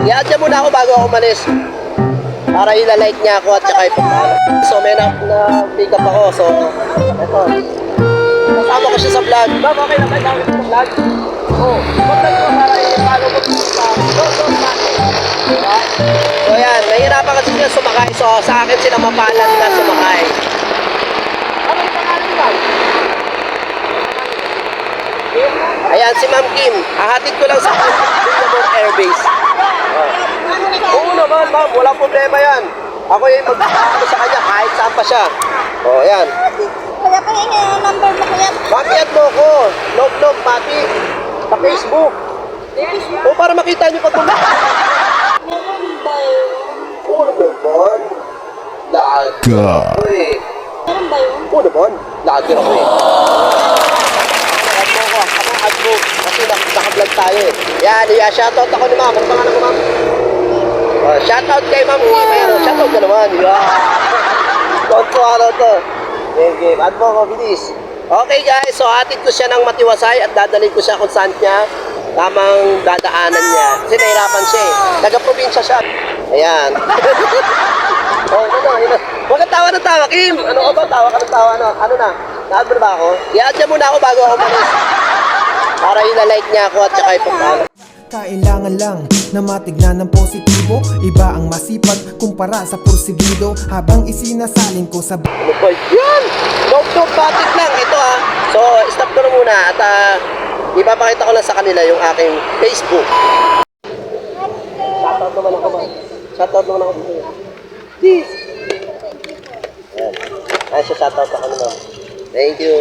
I-add niya muna ako bago ako umalis. Para ilalike niya ako at saka ipapalo. So may na-pick up ako. So, eto. Kasama ko siya sa vlog. Ma'am, okay na ba? Tawag ko sa vlog? Oo. Contact ko para i-follow ko sa Don't Mati. Diba? So yan, nahihirapan kasi siya sumakay. So sa akin sila mapalad na sumakay. Ano yung pangalan ba? Ayan, si Ma'am Kim. Ahatid ko lang sa Billabong Airbase. Oo naman, ma'am. Walang problema yan. Ako yung mag-ano sa kanya kahit saan pa siya. O, ayan. Kaya pahingi ang number mo kuya. Mati-add mo ko. Log, Mati. Sa Facebook. O, para makita niyo pag kumaka. Meron ba yun? Oo naman. Lagi ako eh. Meron ba yun? Oo naman. Lagi ako eh. Add mo ko. Ako add mo. Kasi naka-vlog tayo eh. Yan, shoutout ako ni ma'am. Ano pangalan mo, ma'am? Shoutout kay ma'am. Shoutout ka naman. Yeah. Don't po ano to. Game. Add mo ko, bilis. Okay guys, so atid ko siya ng Matiwasay at dadalhin ko siya kung saan niya tamang dadaanan niya. Kasi nahirapan siya eh. Taga-probinsya siya. Ayan. Huwag ka tawa ng tawa, Kim. Ano ka ba? Tawa ka ng tawa. Ano na? Na-add mo na ba ako? I-add niya muna ako bago ako umalis. Para ilalike niya ako at saka ipapalo. Kailangan lang na matignan ng positibo. Iba ang masipag kumpara sa porsigido. Habang isinasalin ko sa Ano ba yan? Log, batik lang. Ito ah. So, stop ko na muna at ipapakita ko lang sa kanila yung aking Facebook. Shoutout naman ako ba? Shoutout naman ako dito. Please. Ayan. Ayan siya, shoutout ako naman. Thank you.